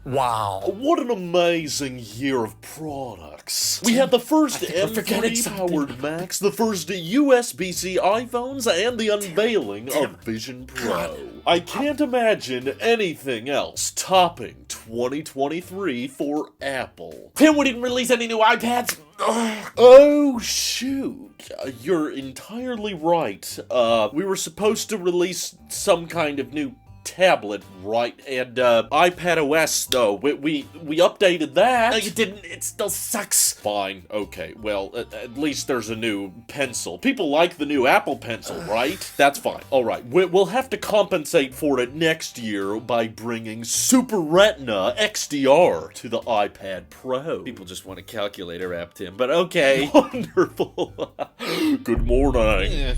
Wow. What an amazing year of products. We had the first M3-powered Macs, the first USB-C iPhones, and the unveiling of Vision Pro. I can't imagine anything else topping 2023 for Apple. Tim, we didn't release any new iPads? Oh, shoot. You're entirely right. We were supposed to release some kind of new tablet, right? And iPad OS, though, we updated that. No, you didn't. It still sucks. Fine, okay, well, at least there's a new pencil. People like the new Apple Pencil, right? That's fine. Alright, we'll have to compensate for it next year by bringing Super Retina XDR to the iPad Pro. People just want a calculator app, Tim, but okay. Wonderful. Good morning.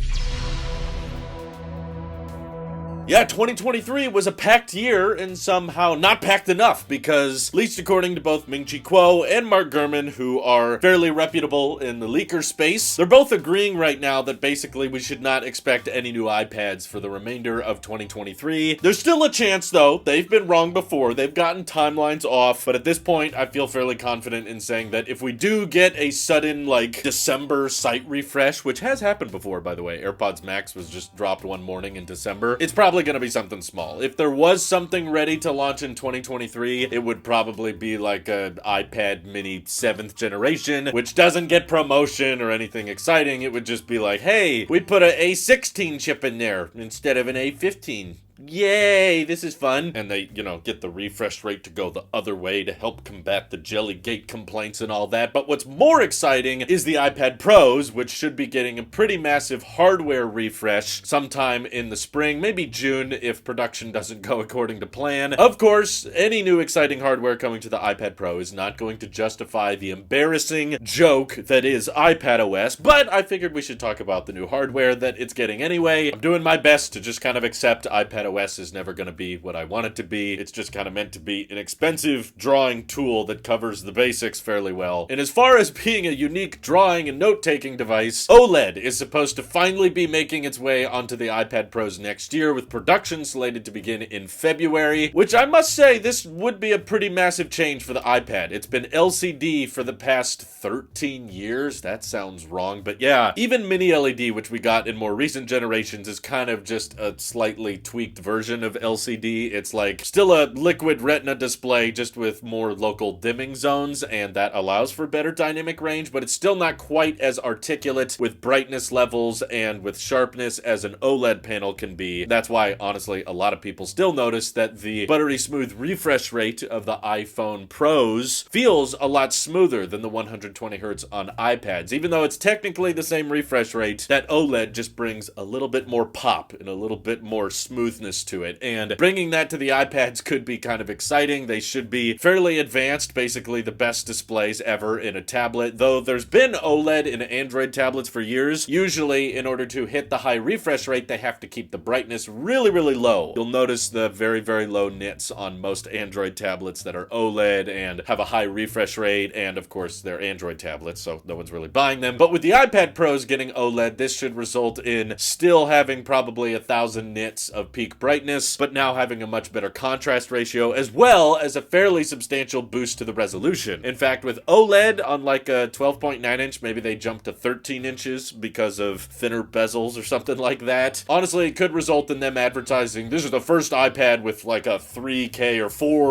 Yeah, 2023 was a packed year, and somehow not packed enough, because, at least according to both Ming-Chi Kuo and Mark Gurman, who are fairly reputable in the leaker space, they're both agreeing right now that basically we should not expect any new iPads for the remainder of 2023. There's still a chance, though. They've been wrong before. They've gotten timelines off, but at this point, I feel fairly confident in saying that if we do get a sudden, like, December site refresh, which has happened before, by the way, AirPods Max was just dropped one morning in December, it's probably gonna be something small. If there was something ready to launch in 2023, it would probably be like an iPad mini 7th generation, which doesn't get promotion or anything exciting. It would just be like, hey, we put a A16 chip in there instead of an A15. Yay, this is fun. And they, get the refresh rate to go the other way to help combat the Jellygate complaints and all that. But what's more exciting is the iPad Pros, which should be getting a pretty massive hardware refresh sometime in the spring, maybe June if production doesn't go according to plan. Of course, any new exciting hardware coming to the iPad Pro is not going to justify the embarrassing joke that is iPad OS, but I figured we should talk about the new hardware that it's getting anyway. I'm doing my best to just kind of accept iPad OS is never going to be what I want it to be. It's just kind of meant to be an expensive drawing tool that covers the basics fairly well. And as far as being a unique drawing and note-taking device, OLED is supposed to finally be making its way onto the iPad Pros next year, with production slated to begin in February, which I must say, this would be a pretty massive change for the iPad. It's been LCD for the past 13 years. That sounds wrong, but yeah. Even Mini LED, which we got in more recent generations, is kind of just a slightly tweaked version of LCD. It's like still a liquid retina display, just with more local dimming zones, and that allows for better dynamic range, but it's still not quite as articulate with brightness levels and with sharpness as an OLED panel can be. That's why, honestly, a lot of people still notice that the buttery smooth refresh rate of the iPhone Pros feels a lot smoother than the 120 Hz on iPads. Even though it's technically the same refresh rate, that OLED just brings a little bit more pop and a little bit more smoothness to it, and bringing that to the iPads could be kind of exciting. They should be fairly advanced, basically the best displays ever in a tablet, though there's been OLED in Android tablets for years. Usually, in order to hit the high refresh rate, they have to keep the brightness really, really low. You'll notice the very, very low nits on most Android tablets that are OLED and have a high refresh rate, and of course, they're Android tablets, so no one's really buying them. But with the iPad Pros getting OLED, this should result in still having probably 1,000 nits of peak brightness, but now having a much better contrast ratio, as well as a fairly substantial boost to the resolution. In fact, with OLED on like a 12.9 inch, maybe they jumped to 13 inches because of thinner bezels or something like that. Honestly, it could result in them advertising, this is the first iPad with like a 3K or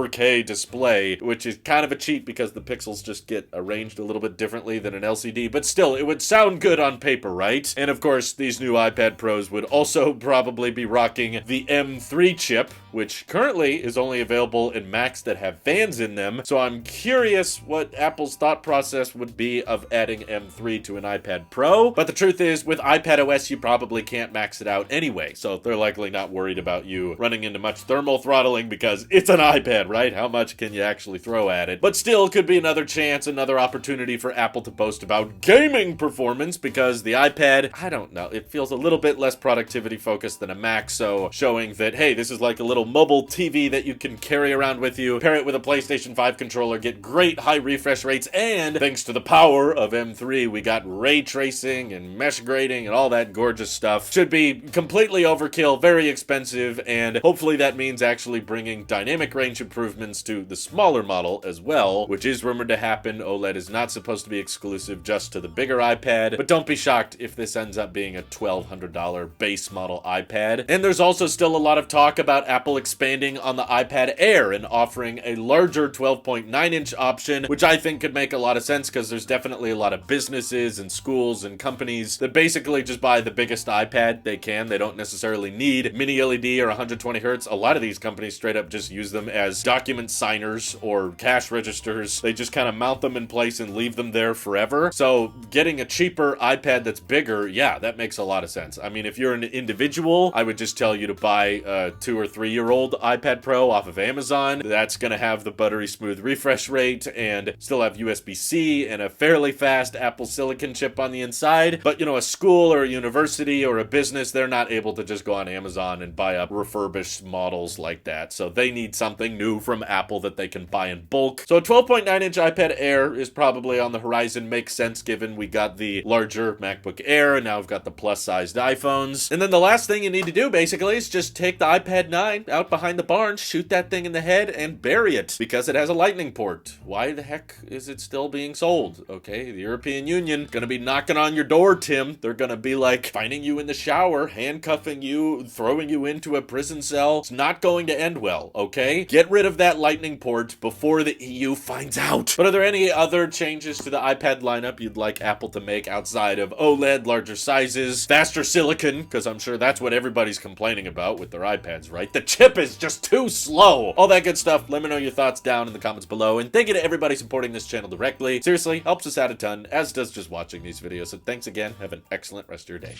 4K display, which is kind of a cheat because the pixels just get arranged a little bit differently than an LCD, but still, it would sound good on paper, right? And of course, these new iPad Pros would also probably be rocking the M3 chip, which currently is only available in Macs that have fans in them, so I'm curious what Apple's thought process would be of adding M3 to an iPad Pro, but the truth is, with iPad OS, you probably can't max it out anyway, so they're likely not worried about you running into much thermal throttling because it's an iPad, right? How much can you actually throw at it? But still, could be another chance, another opportunity for Apple to boast about gaming performance, because the iPad, I don't know, it feels a little bit less productivity focused than a Mac, so showing showing that, hey, this is like a little mobile TV that you can carry around with you, pair it with a PlayStation 5 controller, get great high refresh rates, and thanks to the power of M3, we got ray tracing and mesh grading and all that gorgeous stuff. Should be completely overkill, very expensive, and hopefully that means actually bringing dynamic range improvements to the smaller model as well, which is rumored to happen. OLED is not supposed to be exclusive just to the bigger iPad, but don't be shocked if this ends up being a $1,200 base model iPad. And there's also still a lot of talk about Apple expanding on the iPad Air and offering a larger 12.9-inch option, which I think could make a lot of sense because there's definitely a lot of businesses and schools and companies that basically just buy the biggest iPad they can. They don't necessarily need mini LED or 120 hertz. A lot of these companies straight up just use them as document signers or cash registers. They just kind of mount them in place and leave them there forever. So getting a cheaper iPad that's bigger, yeah, that makes a lot of sense. I mean, if you're an individual, I would just tell you to buy a 2 or 3 year old iPad Pro off of Amazon. That's gonna have the buttery smooth refresh rate and still have USB-C and a fairly fast Apple Silicon chip on the inside. But you know, a school or a university or a business, they're not able to just go on Amazon and buy up refurbished models like that. So they need something new from Apple that they can buy in bulk. So a 12.9-inch iPad Air is probably on the horizon. Makes sense given we got the larger MacBook Air and now we've got the plus-sized iPhones. And then the last thing you need to do basically is just take the iPad 9 out behind the barn, shoot that thing in the head, and bury it because it has a lightning port. Why the heck is it still being sold? Okay, the European Union gonna be knocking on your door, Tim. They're gonna be like finding you in the shower, handcuffing you, throwing you into a prison cell. It's not going to end well, okay? Get rid of that lightning port before the EU finds out. But are there any other changes to the iPad lineup you'd like Apple to make outside of OLED, larger sizes, faster silicon, because I'm sure that's what everybody's complaining about with their iPads, right? The chip is just too slow. All that good stuff. Let me know your thoughts down in the comments below. And thank you to everybody supporting this channel directly. Seriously, helps us out a ton, as does just watching these videos. So thanks again. Have an excellent rest of your day.